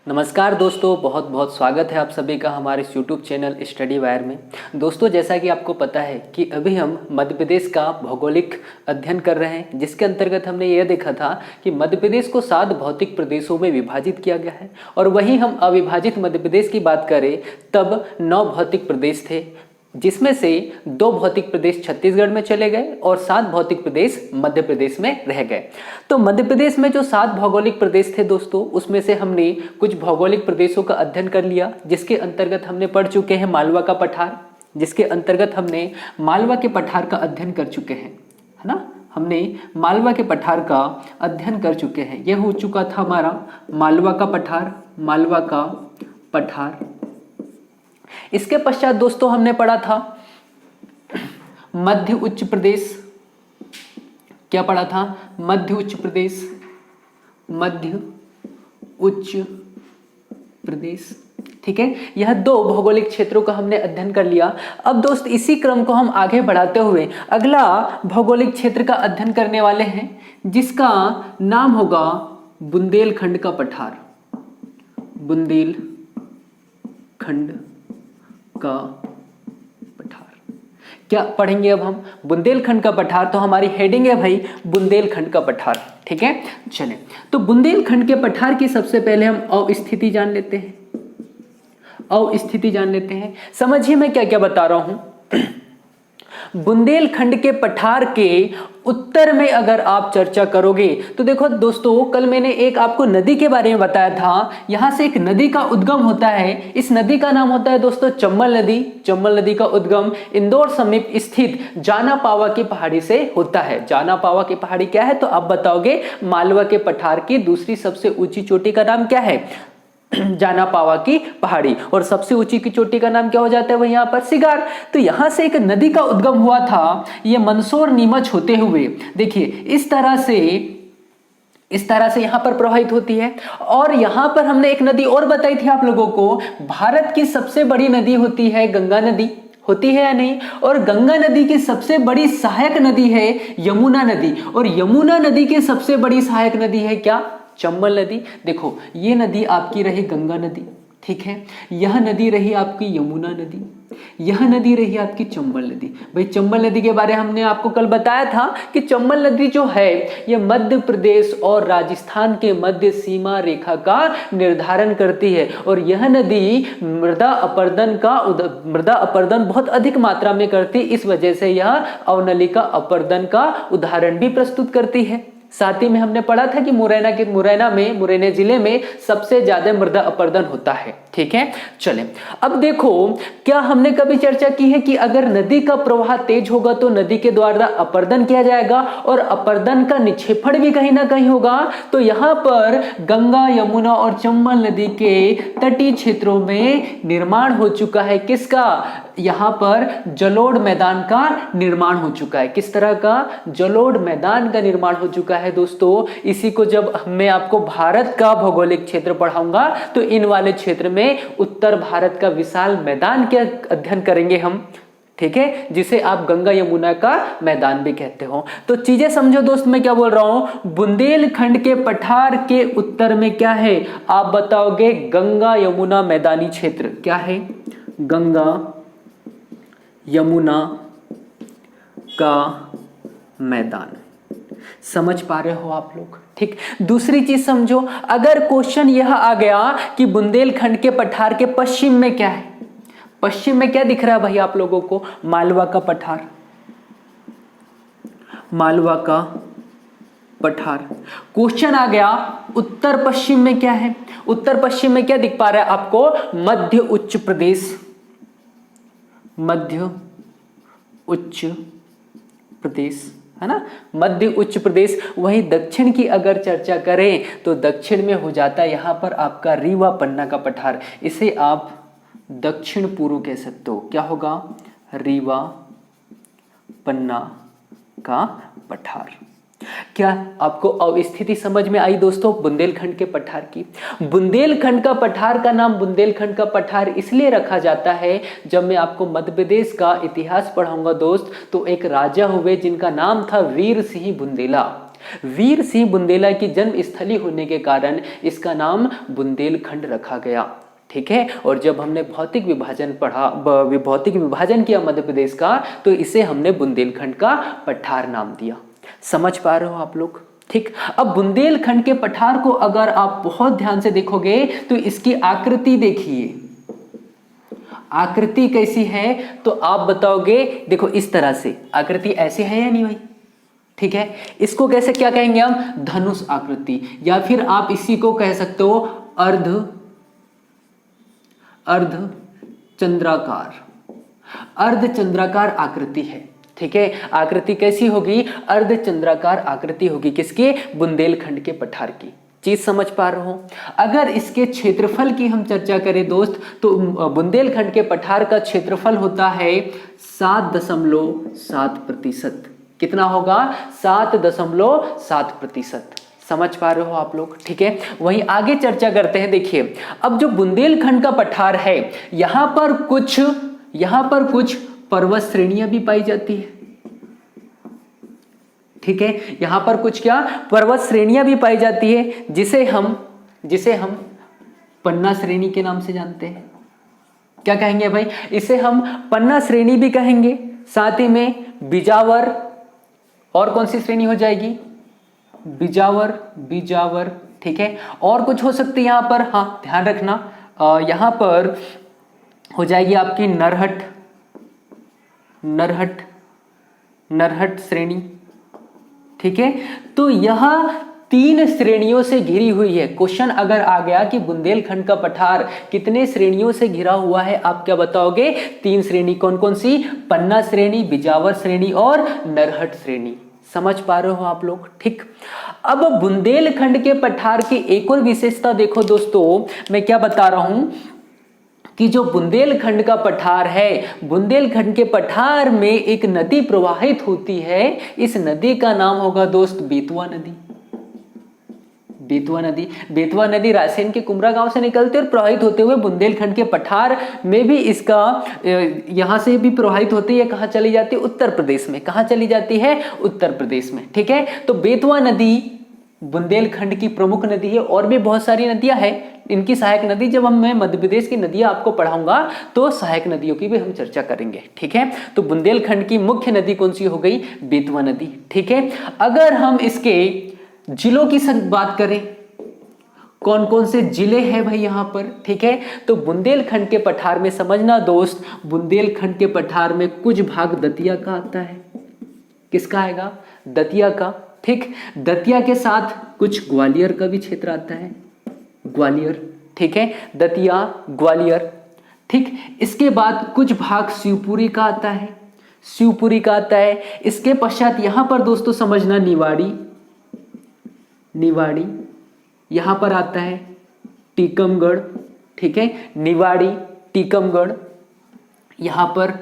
नमस्कार दोस्तों, बहुत बहुत स्वागत है आप सभी का हमारे इस यूट्यूब चैनल स्टडी वायर में। दोस्तों, जैसा कि आपको पता है कि अभी हम मध्य प्रदेश का भौगोलिक अध्ययन कर रहे हैं, जिसके अंतर्गत हमने यह देखा था कि मध्य प्रदेश को 7 भौतिक प्रदेशों में विभाजित किया गया है और वहीं हम अविभाजित मध्य प्रदेश की बात करें तब 9 भौतिक प्रदेश थे, जिसमें से 2 भौतिक प्रदेश छत्तीसगढ़ में चले गए और 7 भौतिक प्रदेश मध्य प्रदेश में रह गए। तो मध्य प्रदेश में जो 7 भौगोलिक प्रदेश थे दोस्तों, उसमें से हमने कुछ भौगोलिक प्रदेशों का अध्ययन कर लिया, जिसके अंतर्गत हमने पढ़ चुके हैं मालवा का पठार, जिसके अंतर्गत हमने मालवा के पठार का अध्ययन कर चुके हैं, है ना। हमने मालवा के पठार का अध्ययन कर चुके हैं। यह हो चुका था हमारा मालवा का पठार, मालवा का पठार। इसके पश्चात दोस्तों हमने पढ़ा था मध्य उच्च प्रदेश। क्या पढ़ा था? मध्य उच्च प्रदेश, मध्य उच्च प्रदेश। ठीक है, यह 2 भौगोलिक क्षेत्रों का हमने अध्ययन कर लिया। अब दोस्त इसी क्रम को हम आगे बढ़ाते हुए अगला भौगोलिक क्षेत्र का अध्ययन करने वाले हैं, जिसका नाम होगा बुंदेलखंड का पठार। बुंदेलखंड का पठार क्या पढ़ेंगे अब हम? बुंदेलखंड का पठार। तो हमारी हेडिंग है भाई बुंदेलखंड का पठार। ठीक है, चलें। तो बुंदेलखंड के पठार की सबसे पहले हम अवस्थिति जान लेते हैं। अवस्थिति जान लेते हैं। समझिए मैं क्या क्या बता रहा हूं। बुंदेलखंड के पठार के उत्तर में अगर आप चर्चा करोगे तो देखो दोस्तों, कल मैंने एक आपको नदी के बारे में बताया था। यहां से एक नदी का उद्गम होता है। इस नदी का नाम होता है दोस्तों चंबल नदी। चंबल नदी का उद्गम इंदौर समीप स्थित जानापावा की पहाड़ी से होता है। जानापावा की पहाड़ी क्या है तो आप बताओगे? मालवा के पठार की दूसरी सबसे ऊंची चोटी का नाम क्या है? जानापावा की पहाड़ी। और सबसे ऊंची की चोटी का नाम क्या हो जाता है? वह यहां पर सिगार। तो यहां से एक नदी का उद्गम हुआ था, यह मंदसौर नीमच होते हुए देखिए इस तरह से यहां पर प्रवाहित होती है। और यहां पर हमने एक नदी और बताई थी आप लोगों को, भारत की सबसे बड़ी नदी होती है गंगा नदी। होती है या नहीं? और गंगा नदी की सबसे बड़ी सहायक नदी है यमुना नदी। और यमुना नदी की सबसे बड़ी सहायक नदी है क्या? चंबल नदी। देखो ये नदी आपकी रही गंगा नदी, ठीक है। यह नदी रही आपकी यमुना नदी, यह नदी रही आपकी चंबल नदी। भाई चंबल नदी के बारे में हमने आपको कल बताया था कि चंबल नदी जो है यह मध्य प्रदेश और राजस्थान के मध्य सीमा रेखा का निर्धारण करती है। और यह नदी मृदा अपरदन बहुत अधिक मात्रा में करती, इस वजह से यह अवनलिका अपरदन का उदाहरण भी प्रस्तुत करती है। साथ ही में हमने पढ़ा था कि मुरैना जिले में सबसे ज्यादा मृदा अपरदन होता है। ठीक है, चलें। अब देखो, क्या हमने कभी चर्चा की है कि अगर नदी का प्रवाह तेज होगा तो नदी के द्वारा अपरदन किया जाएगा और अपरदन का निक्षेपण भी कहीं ना कहीं होगा। तो यहां पर गंगा, यमुना और चंबल नदी के तटीय क्षेत्रों में निर्माण हो चुका है किसका? यहां पर जलोढ़ मैदान का निर्माण हो चुका है। किस तरह का? जलोढ़ मैदान का निर्माण हो चुका है दोस्तों। इसी को जब मैं आपको भारत का भौगोलिक क्षेत्र पढ़ाऊंगा तो इन वाले क्षेत्र में उत्तर भारत का विशाल मैदान के अध्ययन करेंगे हम। ठीक है, जिसे आप गंगा यमुना का मैदान भी कहते हो। तो चीजें समझो दोस्त, मैं क्या बोल रहा हूं। बुंदेलखंड के पठार के उत्तर में क्या है आप बताओगे? गंगा यमुना मैदानी क्षेत्र। क्या है? गंगा यमुना का मैदान। समझ पा रहे हो आप लोग? ठीक। दूसरी चीज समझो, अगर क्वेश्चन यह आ गया कि बुंदेलखंड के पठार के पश्चिम में क्या है? पश्चिम में क्या दिख रहा है भाई आप लोगों को? मालवा का पठार। मालवा का पठार। क्वेश्चन आ गया उत्तर पश्चिम में क्या है? उत्तर पश्चिम में क्या दिख पा रहा है आपको? मध्य उच्च प्रदेश। मध्य उच्च प्रदेश, है ना। मध्य उच्च प्रदेश। वहीं दक्षिण की अगर चर्चा करें तो दक्षिण में हो जाता है यहां पर आपका रीवा पन्ना का पठार। इसे आप दक्षिण पूर्व कह सकते हो। क्या होगा? रीवा पन्ना का पठार। क्या आपको अवस्थिति समझ में आई दोस्तों बुंदेलखंड के पठार की? बुंदेलखंड का पठार का नाम बुंदेलखंड का पठार इसलिए रखा जाता है, जब मैं आपको मध्य प्रदेश का इतिहास पढ़ाऊंगा दोस्त, तो एक राजा हुए जिनका नाम था वीर सिंह बुंदेला। वीर सिंह बुंदेला की जन्म स्थली होने के कारण इसका नाम बुंदेलखंड रखा गया। ठीक है, और जब हमने भौतिक विभाजन पढ़ा, भौतिक विभाजन किया मध्य प्रदेश का, तो इसे हमने बुंदेलखंड का पठार नाम दिया। समझ पा रहे हो आप लोग? ठीक, अब बुंदेलखंड के पठार को अगर आप बहुत ध्यान से देखोगे तो इसकी आकृति देखिए, आकृति कैसी है तो आप बताओगे, देखो इस तरह से आकृति ऐसी है या नहीं भाई? ठीक है, इसको कैसे क्या कहेंगे हम? धनुष आकृति, या फिर आप इसी को कह सकते हो अर्ध चंद्राकार आकृति है। ठीक है, आकृति कैसी होगी? अर्ध चंद्राकार आकृति होगी, किसके? बुंदेलखंड के पठार की। चीज समझ पा रहे हो? अगर इसके क्षेत्रफल की हम चर्चा करें दोस्त, तो बुंदेलखंड के पठार का क्षेत्रफल होता है 7.7%। कितना होगा? 7.7%। समझ पा रहे हो आप लोग? ठीक है, वहीं आगे चर्चा करते हैं। देखिए, अब जो बुंदेलखंड का पठार है, यहां पर कुछ पर्वत श्रेणियां भी पाई जाती है। ठीक है, यहां पर कुछ क्या? पर्वत श्रेणियां भी पाई जाती है, जिसे हम पन्ना श्रेणी के नाम से जानते हैं। क्या कहेंगे भाई? इसे हम पन्ना श्रेणी भी कहेंगे, साथ ही में बिजावर, और कौन सी श्रेणी हो जाएगी? बिजावर। ठीक है, और कुछ हो सकती है यहां पर, हाँ ध्यान रखना, यहां पर हो जाएगी आपकी नरहट श्रेणी। ठीक है, तो यह 3 श्रेणियों से घिरी हुई है। क्वेश्चन अगर आ गया कि बुंदेलखंड का पठार कितने श्रेणियों से घिरा हुआ है, आप क्या बताओगे? 3 श्रेणी। कौन कौन सी? पन्ना श्रेणी, बिजावर श्रेणी और नरहट श्रेणी। समझ पा रहे हो आप लोग? ठीक, अब बुंदेलखंड के पठार की एक और विशेषता देखो दोस्तों, मैं क्या बता रहा हूं कि जो बुंदेलखंड का पठार है, बुंदेलखंड के पठार में एक नदी प्रवाहित होती है। इस नदी का नाम होगा दोस्त बेतवा नदी। बेतवा नदी रायसेन के कुमरा गांव से निकलते और प्रवाहित होते हुए बुंदेलखंड के पठार में भी इसका यहां से भी प्रवाहित होती है। कहां चली जाती है? उत्तर प्रदेश में। कहां चली जाती है? उत्तर प्रदेश में। ठीक है, तो बेतवा नदी बुंदेलखंड की प्रमुख नदी है, और भी बहुत सारी नदियां हैं इनकी सहायक नदी। जब मैं मध्य प्रदेश की नदियां आपको पढ़ाऊंगा तो सहायक नदियों की भी हम चर्चा करेंगे। ठीक है, तो बुंदेलखंड की मुख्य नदी कौन सी हो गई? बेतवा नदी। ठीक है, अगर हम इसके जिलों की बात करें, कौन कौन से जिले हैं भाई यहां पर? ठीक है, तो बुंदेलखंड के पठार में समझना दोस्त, बुंदेलखंड के पठार में कुछ भाग दतिया का आता है। किसका आएगा? दतिया का। ठीक, दतिया के साथ कुछ ग्वालियर का भी क्षेत्र आता है, ग्वालियर। ठीक है, दतिया, ग्वालियर। ठीक, इसके बाद कुछ भाग शिवपुरी का आता है, शिवपुरी का आता है। इसके पश्चात यहां पर दोस्तों समझना निवाड़ी यहां पर आता है, टीकमगढ़। ठीक है, निवाड़ी, टीकमगढ़, यहां पर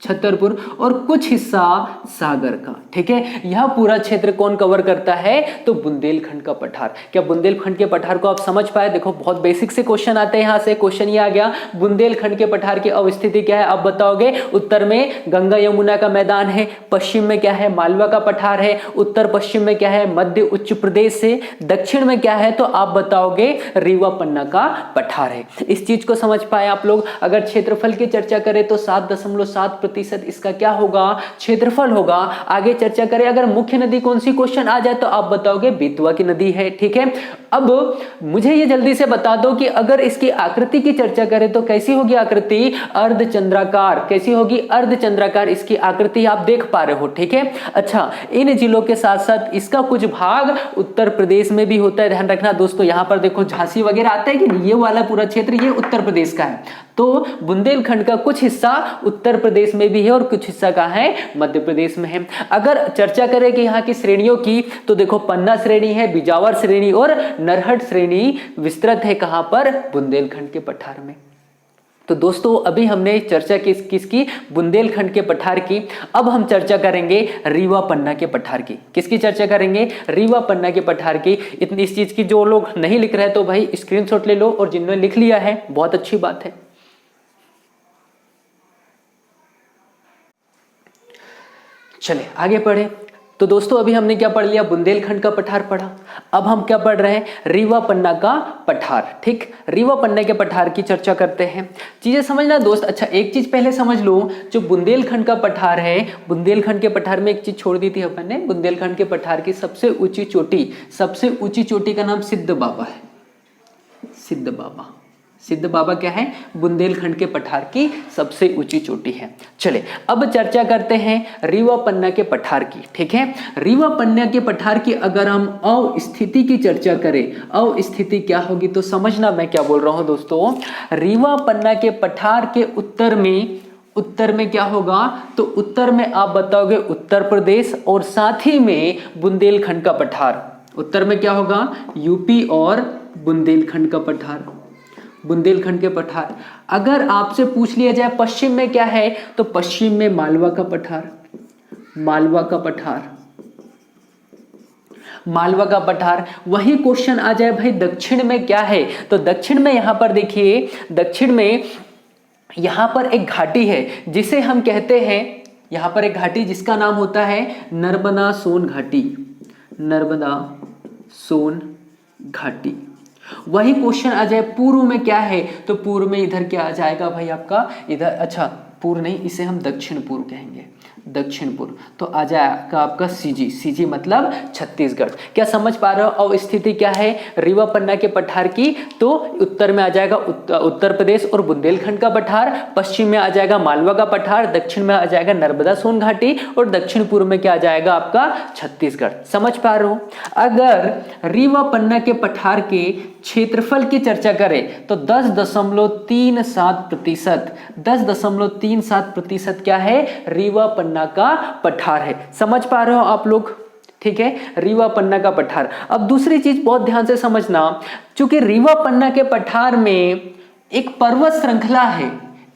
छतरपुर और कुछ हिस्सा सागर का। ठीक है, यह पूरा क्षेत्र कौन कवर करता है? तो बुंदेलखंड का पठार। क्या बुंदेलखंड के पठार को आप समझ पाए? देखो बहुत बेसिक से क्वेश्चन आते हैं। यहां से क्वेश्चन ये आ गया, बुंदेलखंड के पठार की अवस्थिति क्या है? आप बताओगे। उत्तर में गंगा यमुना का मैदान है, पश्चिम में क्या है? मालवा का पठार है, उत्तर पश्चिम में क्या है? मध्य उच्च प्रदेश से, दक्षिण में क्या है? तो आप बताओगे रीवा पन्ना का पठार है। इस चीज को समझ पाए आप लोग? अगर क्षेत्रफल की चर्चा करें तो 7.7% इसका क्या होगा? क्षेत्रफल होगा। आगे चर्चा करें, अगर मुख्य नदी कौन सी क्वेश्चन आ जाए तो आप बताओगे बेतवा की नदी है। ठीक है, अब मुझे ये जल्दी से बता दो कि अगर इसकी आकृति की चर्चा करें तो कैसी होगी आकृति? अर्धचंद्राकार। कैसी होगी? अर्धचंद्राकार इसकी आकृति आप देख पा रहे हो। ठीक है, अच्छा, इन जिलों के साथ साथ इसका कुछ भाग उत्तर प्रदेश में भी होता है। ध्यान रखना दोस्तों, यहां पर देखो झांसी वगैरह आता है कि नहीं, ये वाला पूरा क्षेत्र ये उत्तर प्रदेश का है। तो बुंदेलखंड का कुछ हिस्सा उत्तर प्रदेश में भी है और कुछ हिस्सा का है मध्य प्रदेश में है। अगर चर्चा करें कि यहाँ की श्रेणियों की, तो देखो पन्ना श्रेणी है, बिजावर श्रेणी और नरहट श्रेणी विस्तृत है। कहां पर? बुंदेलखंड के पठार में। तो दोस्तों अभी हमने चर्चा किसकी? बुंदेलखंड के पठार की। अब हम चर्चा करेंगे रीवा पन्ना के पठार की। किसकी चर्चा करेंगे? रीवा पन्ना के पठार की। इतनी इस चीज की जो लोग नहीं लिख रहे तो भाई स्क्रीनशॉट ले लो, और जिन्होंने लिख लिया है बहुत अच्छी बात है। चले आगे पढ़े। तो दोस्तों अभी हमने क्या पढ़ लिया, बुंदेलखंड का पठार पढ़ा। अब हम क्या पढ़ रहे हैं, रीवा पन्ना का पठार। ठीक, रीवा पन्ना के पठार की चर्चा करते हैं। चीजें समझना दोस्त। अच्छा एक चीज पहले समझ लो, जो बुंदेलखंड का पठार है, बुंदेलखंड के पठार में एक चीज छोड़ दी थी अपन ने, बुंदेलखंड के पठार की सबसे ऊंची चोटी का नाम सिद्ध बाबा है। सिद्ध बाबा, सिद्ध बाबा क्या है, बुंदेलखंड के पठार की सबसे ऊंची चोटी है। चले अब चर्चा करते हैं रीवा पन्ना के पठार की। ठीक है, रीवा पन्ना के पठार की अगर हम अवस्थिति की चर्चा करें, अवस्थिति क्या होगी तो समझना मैं क्या बोल रहा हूं दोस्तों। रीवा पन्ना के पठार के उत्तर में क्या होगा, तो उत्तर में आप बताओगे उत्तर प्रदेश और साथ ही में बुंदेलखंड का पठार। उत्तर में क्या होगा, यूपी और बुंदेलखंड का पठार, बुंदेलखंड के पठार। अगर आपसे पूछ लिया जाए पश्चिम में क्या है, तो पश्चिम में मालवा का पठार, मालवा का पठार, मालवा का पठार। वही क्वेश्चन आ जाए भाई दक्षिण में क्या है, तो दक्षिण में यहां पर देखिए, दक्षिण में यहां पर एक घाटी है जिसे हम कहते हैं, यहां पर एक घाटी जिसका नाम होता है नर्मदा सोन घाटी, नर्मदा सोन घाटी। वही क्वेश्चन आ जाए पूर्व में क्या है, तो पूर्व में इधर क्या आ जाएगा भाई आपका, इधर, अच्छा पूर्व नहीं, इसे हम दक्षिण पूर्व कहेंगे, दक्षिण पूर्व। तो आ जाएगा आपका सीजी, सीजी मतलब छत्तीसगढ़। क्या समझ पा रहे हो। और स्थिति क्या है रीवा पन्ना के पठार की, तो उत्तर में आ जाएगा उत्तर प्रदेश और बुंदेलखंड का पठार, पश्चिम में आ जाएगा मालवा का पठार, दक्षिण में आ जाएगा नर्मदा सोन घाटी और दक्षिण पूर्व में क्या आ जाएगा आपका छत्तीसगढ़। समझ पा रहे हो। अगर रीवा पन्ना के पठार के क्षेत्रफल की चर्चा करें तो 10.37%, 10.37% क्या है, रीवा पन्ना का पठार है। समझ पा रहे हो आप लोग। ठीक है, रीवा पन्ना का पठार। अब दूसरी चीज बहुत ध्यान से समझना, चूंकि रीवा पन्ना के पठार में एक पर्वत श्रृंखला है,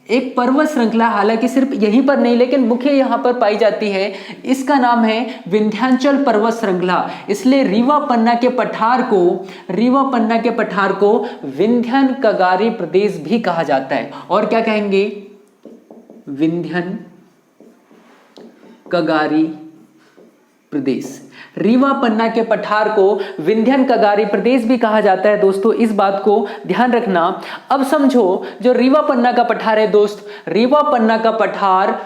एक पर्वत श्रृंखला, हालांकि सिर्फ यहीं पर नहीं लेकिन मुख्य यहां पर पाई जाती है, इसका नाम है विंध्याचल पर्वत श्रृंखला। इसलिए रीवा पन्ना के पठार को विंध्यन कगारी प्रदेश भी कहा जाता है। और क्या कहेंगे, विंध्यन कगारी प्रदेश। रीवा पन्ना के पठार को विंध्यन कगारी प्रदेश भी कहा जाता है दोस्तों, इस बात को ध्यान रखना। अब समझो जो रीवा पन्ना का पठार है दोस्त, रीवा पन्ना का पठार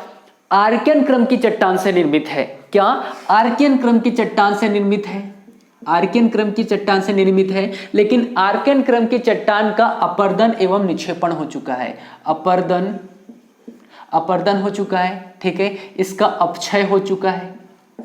आर्कियन क्रम की चट्टान से निर्मित है। क्या, आर्कियन क्रम की चट्टान से निर्मित है, आर्कियन क्रम की चट्टान से निर्मित है। लेकिन आर्कियन क्रम की चट्टान का अपरदन एवं निक्षेपण हो चुका है, अपरदन हो चुका है। ठीक है, इसका अपक्षय हो चुका है।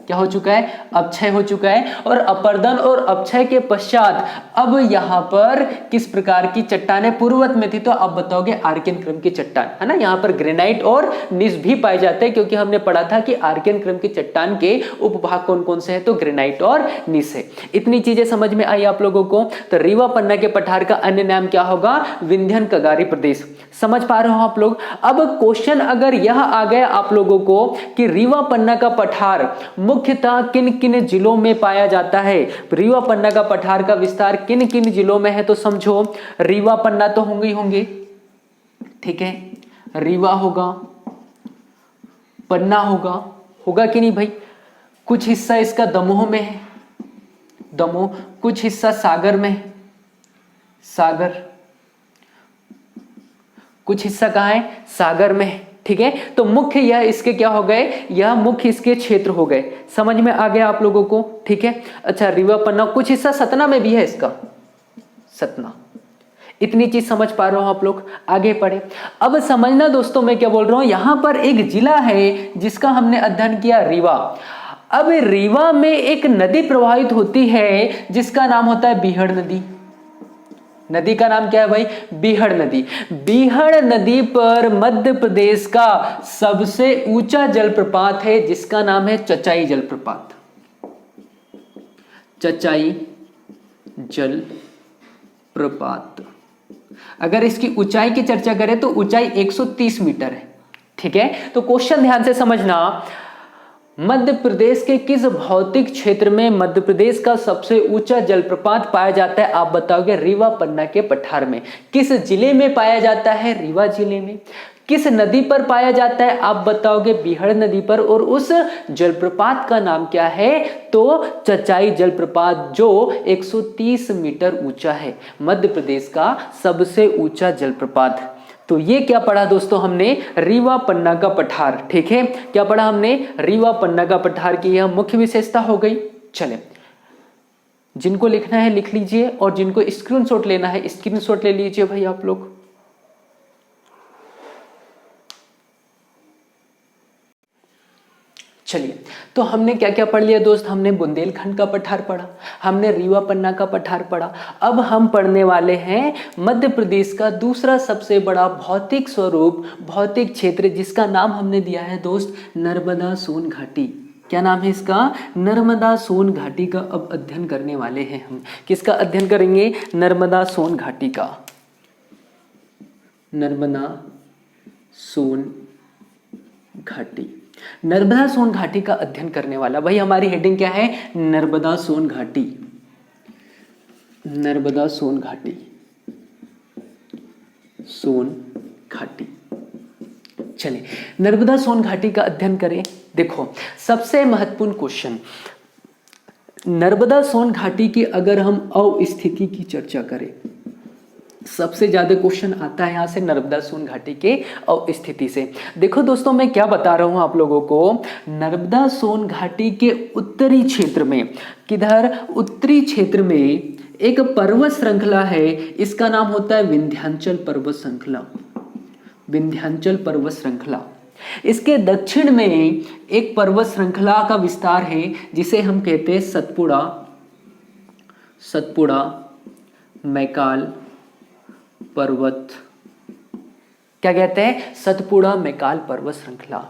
क्या हो चुका है, अपक्षय हो चुका है। और अपरदन और अपक्षय के पश्चात अब यहां पर किस प्रकार की चट्टानें पूर्ववत में थी, तो अब बताओगे आर्कियन क्रम की चट्टान, है ना। यहां पर ग्रेनाइट और नीस भी पाए जाते हैं, क्योंकि हमने पढ़ा था कि आर्कियन क्रम की चट्टान के उपभाग कौन कौन से हैं, तो ग्रेनाइट और नीस है। इतनी चीजें समझ में आई आप लोगों को। तो रीवा पन्ना के पठार का अन्य नाम क्या होगा, विंध्यन कगारी प्रदेश। समझ पा रहे हो आप लोग। अब क्वेश्चन अगर यह आ गया आप लोगों को कि रीवा पन्ना का पठार मुख्यतः किन किन जिलों में पाया जाता है, रीवा पन्ना का पठार का विस्तार किन किन जिलों में है, तो समझो रीवा पन्ना तो होंगे, ठीक है, रीवा होगा, पन्ना होगा कि नहीं भाई। कुछ हिस्सा इसका दमोह में है, दमोह, कुछ हिस्सा सागर में है, सागर, कुछ हिस्सा कहां है, सागर में है। ठीक है, तो मुख्य यह इसके क्या हो गए, यह मुख्य इसके क्षेत्र हो गए। समझ में आ गया आप लोगों को। ठीक है, अच्छा रीवा पन्ना, कुछ हिस्सा सतना में भी है इसका, सतना। इतनी चीज समझ पा रहे हो आप लोग। आगे पढ़े। अब समझना दोस्तों मैं क्या बोल रहा हूं, यहां पर एक जिला है जिसका हमने अध्ययन किया, रीवा। अब रीवा में एक नदी प्रवाहित होती है जिसका नाम होता है बीहड़ नदी। नदी का नाम क्या है भाई, बीहड़ नदी। बीहड़ नदी पर मध्य प्रदेश का सबसे ऊंचा जलप्रपात है जिसका नाम है चचाई जलप्रपात, चचाई जलप्रपात। अगर इसकी ऊंचाई की चर्चा करें तो ऊंचाई 130 मीटर है। ठीक है, तो क्वेश्चन ध्यान से समझना, मध्य प्रदेश के किस भौतिक क्षेत्र में मध्य प्रदेश का सबसे ऊंचा जलप्रपात पाया जाता है, आप बताओगे रीवा पन्ना के पठार में। किस जिले में पाया जाता है, रीवा जिले में। किस नदी पर पाया जाता है? आप बताओगे बीहड़ नदी पर। और उस जलप्रपात का नाम क्या है? तो चचाई जलप्रपात, जो 130 मीटर ऊंचा है, मध्य प्रदेश का सबसे ऊंचा जलप्रपात। तो ये क्या पढ़ा दोस्तों हमने? रीवा पन्ना का पठार। ठीक है, क्या पढ़ा हमने? रीवा पन्ना का पठार की यह मुख्य विशेषता हो गई। चले, जिनको लिखना है लिख लीजिए, और जिनको स्क्रीनशॉट लेना है स्क्रीनशॉट ले लीजिए भाई आप लोग। चलिए, तो हमने क्या क्या पढ़ लिया दोस्त? हमने बुंदेलखंड का पठार पढ़ा, हमने रीवा पन्ना का पठार पढ़ा। अब हम पढ़ने वाले हैं मध्य प्रदेश का दूसरा सबसे बड़ा भौतिक स्वरूप, भौतिक क्षेत्र, जिसका नाम हमने दिया है दोस्त नर्मदा सोन घाटी। क्या नाम है इसका? नर्मदा सोन घाटी का अब अध्ययन करने वाले हैं हम। किसका अध्ययन करेंगे? नर्मदा सोन घाटी का। नर्मदा सोन घाटी, नर्मदा सोन घाटी का अध्ययन करने वाला भाई, हमारी हेडिंग क्या है? नर्मदा सोन घाटी। नर्मदा सोन घाटी, सोन घाटी। चलिए, नर्मदा सोन घाटी का अध्ययन करें। देखो, सबसे महत्वपूर्ण क्वेश्चन, नर्मदा सोन घाटी की अगर हम अवस्थिति की चर्चा करें, सबसे ज्यादा क्वेश्चन आता है यहां से नर्मदा सोन घाटी के अवस्थिति से। देखो दोस्तों, मैं क्या बता रहा हूं आप लोगों को, नर्मदा सोन घाटी के उत्तरी क्षेत्र में, किधर? उत्तरी क्षेत्र में एक पर्वत श्रृंखला है, इसका नाम होता है विंध्याचल पर्वत श्रृंखला। विंध्याचल पर्वत श्रृंखला। इसके दक्षिण में एक पर्वत श्रृंखला का विस्तार है, जिसे हम कहते हैं सतपुड़ा, सतपुड़ा मैकाल पर्वत। क्या कहते हैं? सतपुड़ा मैकाल पर्वत श्रृंखला।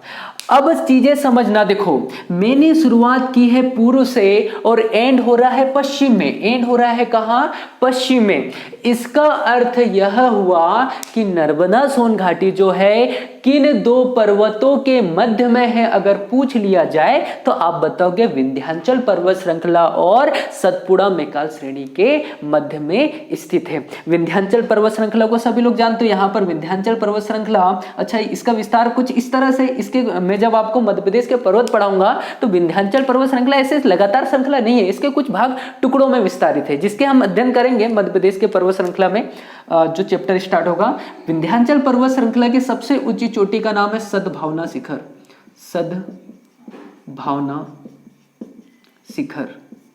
अब चीजें समझना, देखो मैंने शुरुआत की है पूर्व से और एंड हो रहा है पश्चिम में। एंड हो रहा है कहां? पश्चिम में। इसका अर्थ यह हुआ कि नर्मदा सोन घाटी जो है किन दो पर्वतों के मध्य में है? अगर पूछ लिया जाए तो आप बताओगे विंध्याचल पर्वत श्रृंखला और सतपुड़ा मैकाल श्रेणी के मध्य में स्थित है। विंध्याचल पर्वत श्रृंखला को सभी लोग जानते हो, यहां पर विंध्याचल पर्वत श्रृंखला। अच्छा, इसका विस्तार कुछ इस तरह से, इसके मैं जब आपको मध्य प्रदेश के पर्वत पढ़ाऊंगा तो विंध्याचल पर्वत श्रृंखला ऐसे लगातार श्रृंखला नहीं है, इसके कुछ भाग टुकड़ों में विस्तारित है, जिसके हम अध्ययन करेंगे मध्य प्रदेश के पर्वत श्रृंखला में। जो चैप्टर स्टार्ट होगा, विंध्याचल पर्वत श्रृंखला की सबसे ऊंची चोटी का नाम है सद्भावना शिखर। सद्भावना शिखर,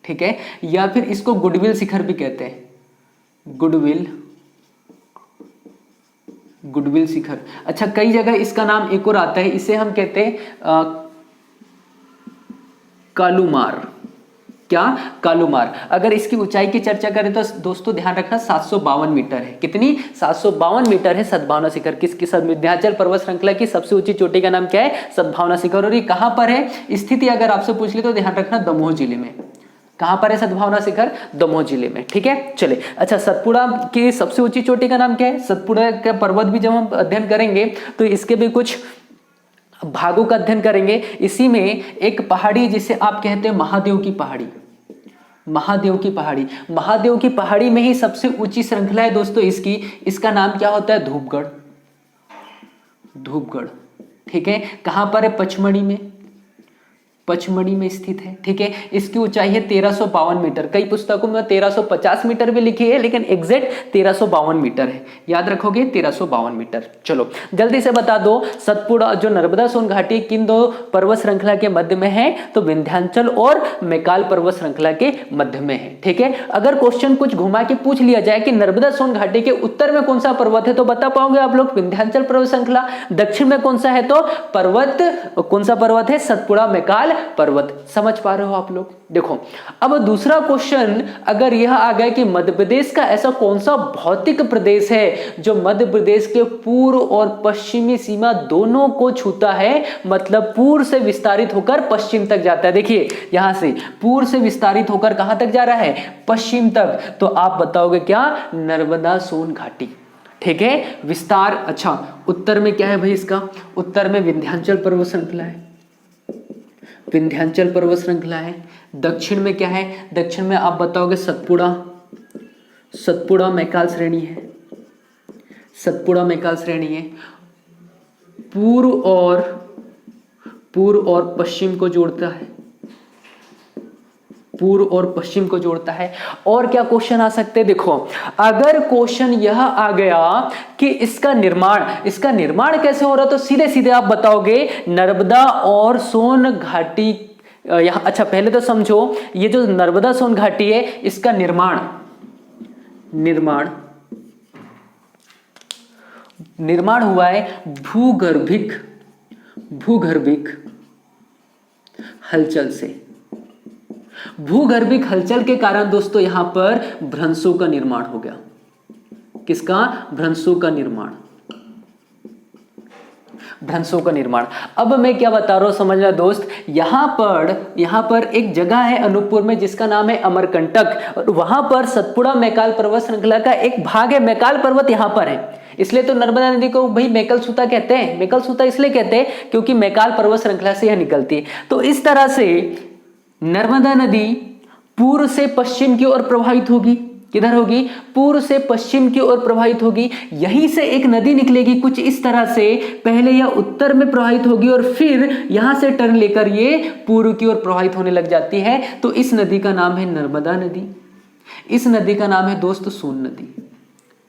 ठीक है, या फिर इसको गुडविल शिखर भी कहते हैं। गुडविल, गुडविल शिखर। अच्छा, कई जगह इसका नाम एक और आता है, इसे हम कहते हैं कालूमार। क्या? कालूमार। अगर इसकी ऊंचाई की चर्चा करें तो दोस्तों ध्यान रखना 752 मीटर है। कितनी? 752 मीटर है सद्भावना शिखर। किसकी? विंध्याचल पर्वत श्रृंखला की सबसे ऊंची चोटी का नाम क्या है? सद्भावना शिखर। और ये कहां पर है? स्थिति अगर आपसे पूछ ले तो ध्यान रखना दमोह जिले में। कहां पर है सद्भावना शिखर? दमोह जिले में, ठीक है। चले, अच्छा, सतपुड़ा की सबसे ऊंची चोटी का नाम क्या है? सतपुड़ा का पर्वत भी जब हम अध्ययन करेंगे तो इसके भी कुछ भागों का अध्ययन करेंगे। इसी में एक पहाड़ी जिसे आप कहते हैं महादेव की पहाड़ी। महादेव की पहाड़ी, महादेव की पहाड़ी में ही सबसे ऊंची श्रृंखला है दोस्तों इसकी। इसका नाम क्या होता है? धूपगढ़। धूपगढ़, ठीक है। कहां पर है? पचमढ़ी में। पचमढ़ी में स्थित है, ठीक है। इसकी ऊंचाई है 1352 मीटर। कई पुस्तकों में 1350 मीटर भी लिखी है, लेकिन एग्जैक्ट 1352 मीटर है। याद रखोगे 1352 मीटर। चलो जल्दी से बता दो, सतपुड़ा जो नर्मदा सोन घाटी किन दो पर्वत श्रृंखला के मध्य में है? तो विंध्याचल और मैकाल पर्वत श्रृंखला के मध्य में है, ठीक है। अगर क्वेश्चन कुछ घुमा के पूछ लिया जाए कि नर्मदा सोन घाटी के उत्तर में कौन सा पर्वत है, तो बता पाओगे आप लोग? विंध्याचल पर्वत श्रृंखला। दक्षिण में कौन सा है? तो पर्वत, कौन सा पर्वत है? सतपुड़ा मैकाल पर्वत। समझ पा रहे हो आप लोग? देखो, अब दूसरा क्वेश्चन अगर यह आ गया कि मध्य प्रदेश का ऐसा कौन सा भौतिक प्रदेश है जो मध्य प्रदेश के पूर्व और पश्चिमी सीमा दोनों को छूता है, मतलब पूर्व से विस्तारित होकर पश्चिम तक जाता है। देखिए, यहां से पूर्व से विस्तारित होकर कहां तक जा रहा है? पश्चिम तक। तो आप बताओगे क्या? नर्मदा सोन घाटी, ठीक है। विस्तार, अच्छा, उत्तर में क्या है भाई इसका? उत्तर में विंध्याचल पर्वत श्रृंखला है। विंध्याचल पर्वत श्रृंखला है। दक्षिण में क्या है? दक्षिण में आप बताओगे सतपुड़ा। सतपुड़ा मैकाल श्रेणी है। सतपुड़ा मैकाल श्रेणी है। पूर्व और पश्चिम को जोड़ता है, पूर्व और पश्चिम को जोड़ता है। और क्या क्वेश्चन आ सकते हैं, देखो अगर क्वेश्चन यह आ गया कि इसका निर्माण कैसे हो रहा, तो सीधे सीधे आप बताओगे नर्मदा और सोन घाटी यहां। अच्छा पहले तो समझो, ये जो नर्मदा सोन घाटी है इसका निर्माण हुआ है भूगर्भिक हलचल से। भूगर्भिक हलचल के कारण दोस्तों यहां पर भ्रंशों का निर्माण हो गया। किसका? भ्रंशों का निर्माण। अब मैं क्या बता रहा हूं समझना दोस्त, यहां पर एक जगह है अनूपपुर में जिसका नाम है अमरकंटक, और वहां पर सतपुड़ा मैकाल पर्वत श्रृंखला का एक भाग है। मैकाल पर्वत यहां पर है, इसलिए तो नर्मदा नदी को भाई मैकल सूता कहते हैं। मैकल सूता इसलिए कहते हैं क्योंकि मैकाल पर्वत श्रृंखला से यह निकलती है। तो इस तरह से नर्मदा नदी पूर्व से पश्चिम की ओर प्रवाहित होगी। किधर होगी? पूर्व से पश्चिम की ओर प्रवाहित होगी। यहीं से एक नदी निकलेगी कुछ इस तरह से, पहले यह उत्तर में प्रवाहित होगी और फिर यहां से टर्न लेकर ये पूर्व की ओर प्रवाहित होने लग जाती है। तो इस नदी का नाम है नर्मदा नदी। इस नदी का नाम है दोस्त सोन नदी।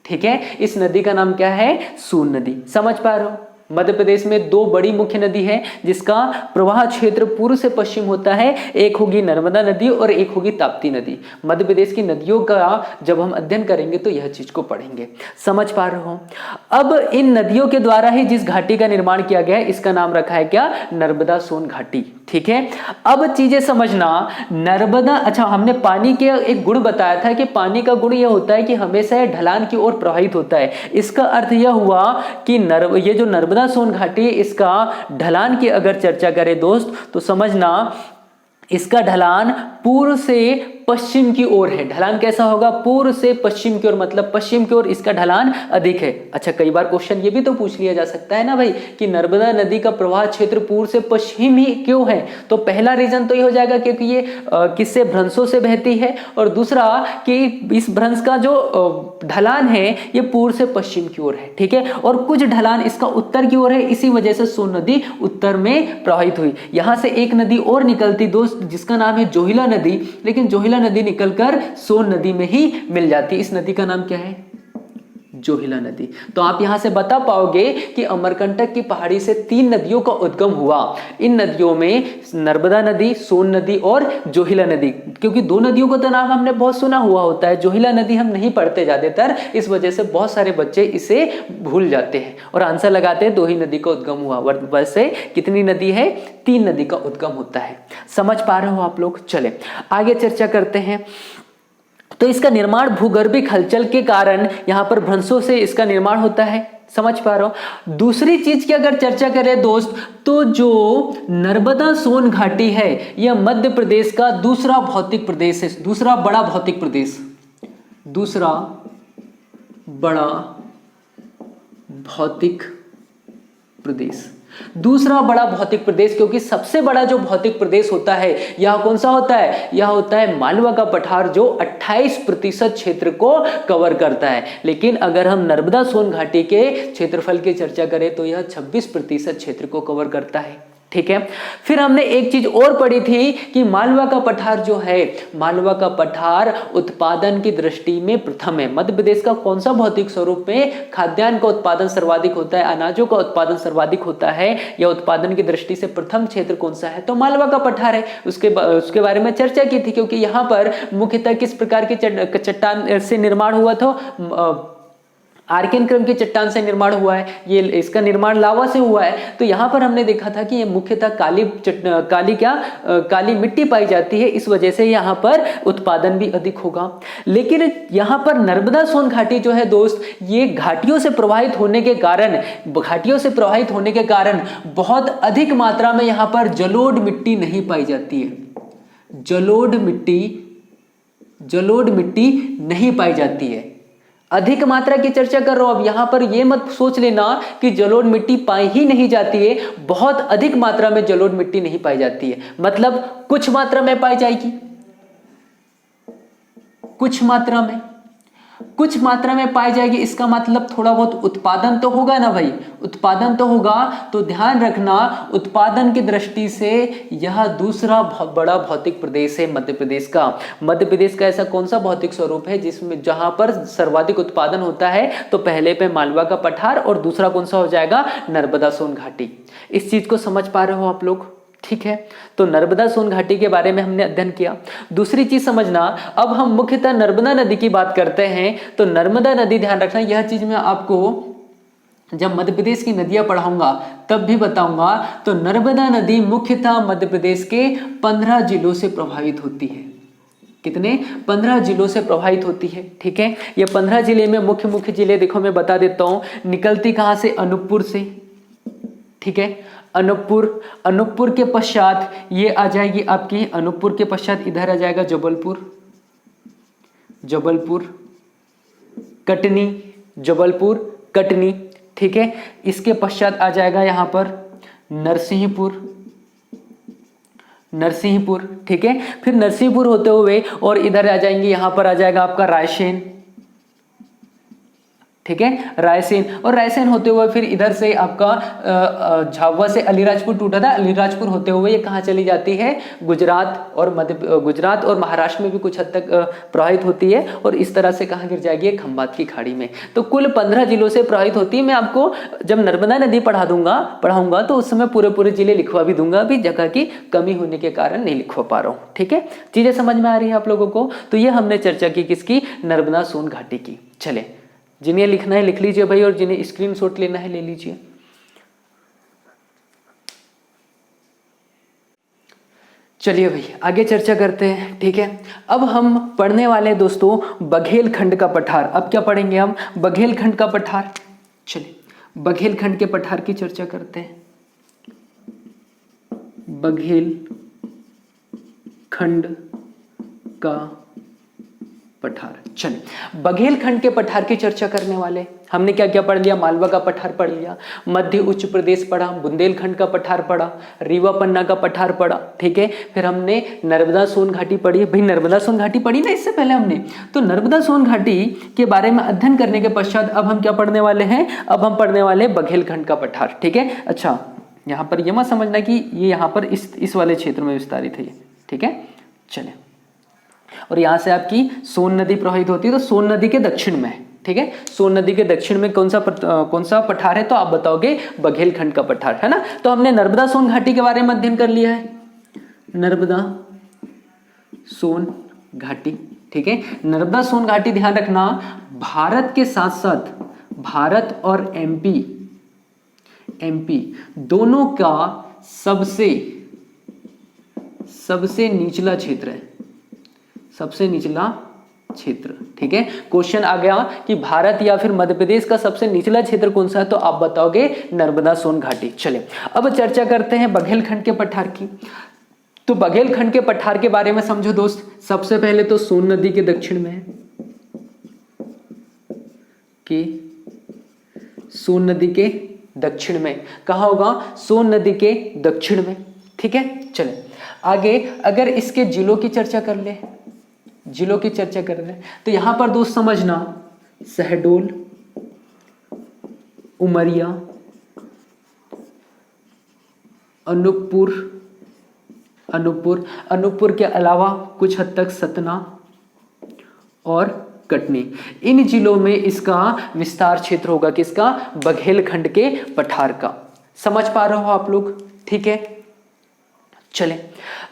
ठीक है, इस नदी का नाम क्या है? सोन नदी। समझ पा रहे हो? मध्य प्रदेश में दो बड़ी मुख्य नदी है जिसका प्रवाह क्षेत्र पूर्व से पश्चिम होता है। एक होगी नर्मदा नदी और एक होगी ताप्ती नदी। मध्य प्रदेश की नदियों का जब हम अध्ययन करेंगे तो यह चीज को पढ़ेंगे। समझ पा रहे हो? अब इन नदियों के द्वारा ही जिस घाटी का निर्माण किया गया है इसका नाम रखा है क्या? नर्मदा सोन घाटी। ठीक है, अब चीजें समझना। नर्मदा, अच्छा हमने पानी के एक गुण बताया था कि पानी का गुण यह होता है कि हमेशा यह ढलान की ओर प्रवाहित होता है। इसका अर्थ यह हुआ कि ये जो नर्मदा सोन घाटी, इसका ढलान की अगर चर्चा करें दोस्त तो समझना इसका ढलान पूर्व से पश्चिम की ओर है। ढलान कैसा होगा? पूर्व से पश्चिम की ओर, मतलब पश्चिम की ओर इसका ढलान अधिक है। अच्छा कई बार क्वेश्चन ये भी तो पूछ लिया जा सकता है ना भाई कि नर्मदा नदी का प्रवाह क्षेत्र पूर्व से पश्चिम ही क्यों है? तो पहला रीजन तो ये हो जाएगा क्योंकि ये किससे? भ्रंशों से बहती है, और दूसरा कि इस भ्रंश का जो ढलान है ये पूर्व से पश्चिम की ओर है। ठीक है, और कुछ ढलान इसका उत्तर की ओर है, इसी वजह से सोन नदी उत्तर में प्रवाहित हुई। यहां से एक नदी और निकलती दोस्त जिसका नाम है जोहिला नदी, लेकिन जोहिला नदी निकलकर सोन नदी में ही मिल जाती। इस नदी का नाम क्या है? जोहिला नदी। तो आप यहां से बता पाओगे कि अमरकंटक की पहाड़ी से 3 नदियों का उद्गम हुआ। इन नदियों में नर्मदा नदी, सोन नदी और जोहिला नदी। क्योंकि 2 नदियों का तो नाम हमने बहुत सुना हुआ होता है, जोहिला नदी हम नहीं पढ़ते ज्यादातर, इस वजह से बहुत सारे बच्चे इसे भूल जाते हैं और आंसर लगाते हैं 2 ही नदी का उद्गम हुआ। वैसे कितनी नदी है? 3 नदी का उद्गम होता है। समझ पा रहे हो आप लोग? चले आगे चर्चा करते हैं। तो इसका निर्माण भूगर्भिक हलचल के कारण यहां पर भ्रंशों से इसका निर्माण होता है। समझ पा रहे हो? दूसरी चीज की अगर चर्चा करें दोस्त, तो जो नर्मदा सोन घाटी है यह मध्य प्रदेश का दूसरा भौतिक प्रदेश है। दूसरा बड़ा भौतिक प्रदेश, दूसरा बड़ा भौतिक प्रदेश, दूसरा बड़ा भौतिक प्रदेश। क्योंकि सबसे बड़ा जो भौतिक प्रदेश होता है यह कौन सा होता है? यह होता है मालवा का पठार, जो 28% क्षेत्र को कवर करता है। लेकिन अगर हम नर्मदा सोन घाटी के क्षेत्रफल की चर्चा करें तो यह 26% क्षेत्र को कवर करता है। ठीक है, फिर हमने एक चीज और पढ़ी थी कि मालवा का पठार जो है, मालवा का पठार उत्पादन की दृष्टि में प्रथम है। मध्य प्रदेश का कौन सा भौतिक स्वरूप में खाद्यान्न का उत्पादन सर्वाधिक होता है, अनाजों का उत्पादन सर्वाधिक होता है, या उत्पादन की दृष्टि से प्रथम क्षेत्र कौन सा है? तो मालवा का पठार है। उसके बारे में चर्चा की थी, क्योंकि यहाँ पर मुख्यतः किस प्रकार की चट्टान से निर्माण हुआ था? आर्कियन क्रम की चट्टान से निर्माण हुआ है। ये इसका निर्माण लावा से हुआ है। तो यहाँ पर हमने देखा था कि ये मुख्यतः काली मिट्टी पाई जाती है, इस वजह से यहाँ पर उत्पादन भी अधिक होगा। लेकिन यहाँ पर नर्मदा सोन घाटी जो है दोस्त, ये घाटियों से प्रवाहित होने के कारण बहुत अधिक मात्रा में यहाँ पर जलोढ़ मिट्टी नहीं पाई जाती है। जलोढ़ मिट्टी नहीं पाई जाती है। अधिक मात्रा की चर्चा कर रहा हूं। अब यहां पर यह मत सोच लेना कि जलोढ़ मिट्टी पाई ही नहीं जाती है, बहुत अधिक मात्रा में जलोढ़ मिट्टी नहीं पाई जाती है। मतलब कुछ मात्रा में पाई जाएगी, कुछ मात्रा में। कुछ मात्रा में पाई जाएगी, इसका मतलब थोड़ा बहुत उत्पादन तो होगा ना भाई, उत्पादन तो होगा। तो ध्यान रखना उत्पादन की दृष्टि से यह दूसरा बड़ा भौतिक प्रदेश है मध्य प्रदेश का। मध्य प्रदेश का ऐसा कौन सा भौतिक स्वरूप है जिसमें जहां पर सर्वाधिक उत्पादन होता है? तो पहले पे मालवा का पठार और दूसरा कौन सा हो जाएगा? नर्मदा सोन घाटी। इस चीज को समझ पा रहे हो आप लोग? ठीक है, तो नर्मदा सोन घाटी के बारे में हमने अध्ययन किया। दूसरी चीज समझना, अब हम मुख्यतः नर्मदा नदी की बात करते हैं। तो नर्मदा नदी, ध्यान रखना यह चीज मैं आपको जब मध्य प्रदेश की नदियां पढ़ाऊंगा तब भी बताऊंगा। तो नर्मदा नदी मुख्यतः मध्य प्रदेश के 15 जिलों से प्रभावित होती है। कितने? 15 जिलों से प्रभावित होती है। ठीक है, ये 15 जिले में मुख्य मुख्य जिले देखो मैं बता देता हूं। निकलती कहां से? अनूपपुर से। ठीक है, अनूपपुर के पश्चात ये आ जाएगी आपकी, अनूपपुर के पश्चात इधर आ जाएगा जबलपुर, कटनी, कटनी। ठीक है, इसके पश्चात आ जाएगा यहां पर नरसिंहपुर। ठीक है, फिर नरसिंहपुर होते हुए और इधर आ जाएंगे, यहां पर आ जाएगा आपका रायसेन। ठीक है, रायसेन, और रायसेन होते हुए फिर इधर से आपका झाबुआ से अलीराजपुर टूटा था, अलीराजपुर होते हुए ये कहाँ चली जाती है? गुजरात और महाराष्ट्र में भी कुछ हद तक प्रभावित होती है, और इस तरह से कहाँ गिर जाएगी? खंबात की खाड़ी में। तो कुल 15 जिलों से प्रभावित होती है। मैं आपको जब नर्मदा नदी पढ़ाऊंगा तो उस समय पूरे जिले लिखवा भी दूंगा, अभी जगह की कमी होने के कारण नहीं लिखवा पा रहा हूँ। ठीक है, चीजें समझ में आ रही है आप लोगों को? तो ये हमने चर्चा की किसकी? नर्मदा सोन घाटी की। चले, जिन्हें लिखना है लिख लीजिए भाई, और जिन्हें स्क्रीनशॉट लेना है ले लीजिए। चलिए भाई आगे चर्चा करते हैं। ठीक है, अब हम पढ़ने वाले हैं दोस्तों बघेलखंड का पठार। अब क्या पढ़ेंगे हम? बघेलखंड का पठार। चलिए बघेलखंड के पठार की चर्चा करते हैं। बघेलखंड का पठार। चलिए बघेलखंड के पठार की चर्चा करने वाले। हमने क्या क्या पढ़ लिया? मालवा का पठार पढ़ लिया, मध्य उच्च प्रदेश पढ़ा, बुंदेलखंड का पठार पढ़ा, रीवा पन्ना का पठार पढ़ा। ठीक है, फिर हमने नर्मदा सोन घाटी पढ़ी। भाई नर्मदा सोन घाटी पढ़ी ना इससे पहले हमने। तो नर्मदा सोन घाटी के बारे में अध्ययन करने के पश्चात अब हम क्या पढ़ने वाले हैं? अब हम पढ़ने वाले बघेलखंड का पठार। ठीक है, अच्छा यहाँ पर यह मत समझना कि ये यहाँ पर इस वाले क्षेत्र में विस्तारित है ये। ठीक है, चले, और यहां से आपकी सोन नदी प्रवाहित होती है, तो सोन नदी के दक्षिण में है। ठीक है, सोन नदी के दक्षिण में कौन सा पठार है? तो आप बताओगे बघेलखंड का पठार, है ना। तो हमने नर्मदा सोन घाटी के बारे में अध्ययन कर लिया है, नर्मदा सोन घाटी। ठीक है, नर्मदा सोन घाटी ध्यान रखना भारत के साथ साथ भारत और एमपी दोनों का सबसे निचला क्षेत्र है, सबसे निचला क्षेत्र। ठीक है, क्वेश्चन आ गया कि भारत या फिर मध्य प्रदेश का सबसे निचला क्षेत्र कौन सा है? तो आप बताओगे नर्मदा सोन घाटी। चले अब चर्चा करते हैं बघेलखंड के पठार की। तो बघेलखंड के पठार के बारे में समझो दोस्त। सबसे पहले तो सोन नदी के दक्षिण में है, सोन नदी के दक्षिण में कहा होगा? सोन नदी के दक्षिण में। ठीक है, चले आगे अगर इसके जिलों की चर्चा कर ले, तो यहां पर दोस्त समझना शहडोल, उमरिया, अनूपपुर के अलावा कुछ हद तक सतना और कटनी, इन जिलों में इसका विस्तार क्षेत्र होगा। किसका? बघेलखंड के पठार का। समझ पा रहे हो आप लोग? ठीक है, चले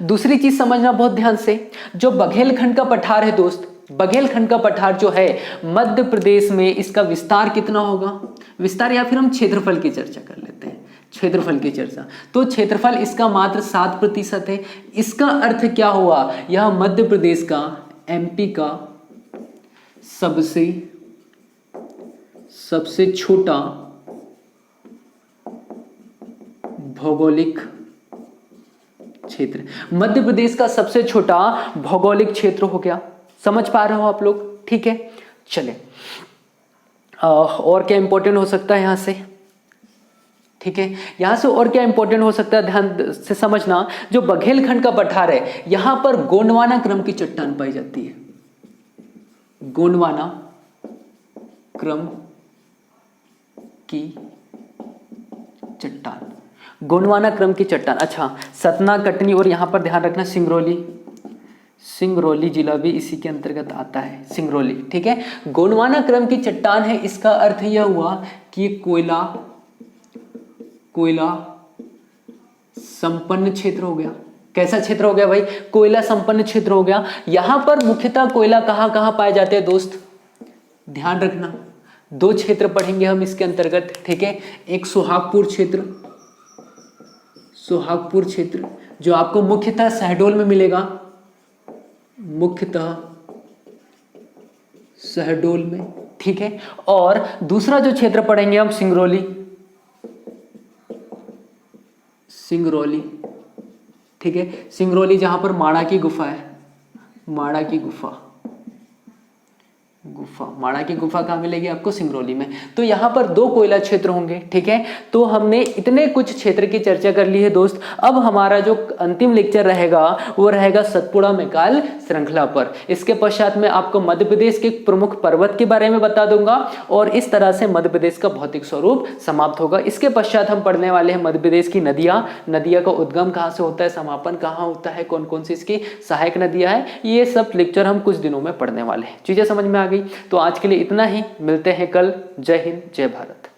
दूसरी चीज समझना बहुत ध्यान से। जो बघेलखंड का पठार है दोस्त, बघेलखंड का पठार जो है मध्य प्रदेश में, इसका विस्तार कितना होगा? विस्तार या फिर हम क्षेत्रफल की चर्चा कर लेते हैं, क्षेत्रफल की चर्चा। तो क्षेत्रफल इसका मात्र 7% है। इसका अर्थ क्या हुआ? यह मध्य प्रदेश का, एमपी का सबसे छोटा भौगोलिक क्षेत्र, मध्य प्रदेश का सबसे छोटा भौगोलिक क्षेत्र हो गया। समझ पा रहे हो आप लोग? ठीक है, चले और क्या इंपॉर्टेंट हो सकता है यहां से? ठीक है, यहां से और क्या इंपॉर्टेंट हो सकता है ध्यान से समझना। जो बघेलखंड का पठार है, यहां पर गोंडवाना क्रम की चट्टान पाई जाती है। गोंडवाना क्रम की चट्टान, गोंडवाना क्रम की चट्टान। अच्छा, सतना, कटनी और यहां पर ध्यान रखना सिंगरौली जिला भी इसी के अंतर्गत आता है, सिंगरौली। ठीक है, गोंडवाना क्रम की चट्टान है, इसका अर्थ यह हुआ कि कोयला संपन्न क्षेत्र हो गया। कैसा क्षेत्र हो गया भाई? कोयला संपन्न क्षेत्र हो गया। यहां पर मुख्यतः कोयला कहां कहां पाए जाते हैं दोस्त? ध्यान रखना, 2 क्षेत्र पढ़ेंगे हम इसके अंतर्गत। ठीक है, एक सोहागपुर क्षेत्र जो आपको मुख्यतः शहडोल में मिलेगा, मुख्यतः शहडोल में। ठीक है, और दूसरा जो क्षेत्र पढ़ेंगे हम सिंगरौली। ठीक है, सिंगरौली जहां पर माणा की गुफा है, माणा की गुफा कहाँ मिलेगी आपको? सिंगरौली में। तो यहाँ पर 2 कोयला क्षेत्र होंगे। ठीक है, तो हमने इतने कुछ क्षेत्र की चर्चा कर ली है दोस्त। अब हमारा जो अंतिम लेक्चर रहेगा वो रहेगा सतपुड़ा मैकाल श्रृंखला पर। इसके पश्चात में आपको मध्य प्रदेश के प्रमुख पर्वत के बारे में बता दूंगा और इस तरह से मध्य प्रदेश का भौतिक स्वरूप समाप्त होगा। इसके पश्चात हम पढ़ने वाले हैं मध्य प्रदेश की नदियां का उद्गम कहाँ से होता है, समापन कहाँ होता है, कौन कौन सी इसकी सहायक नदियां हैं। ये सब लेक्चर हम कुछ दिनों में पढ़ने वाले हैं। चीजें समझ में आ गई? तो आज के लिए इतना ही, मिलते हैं कल। जय हिंद, जय भारत।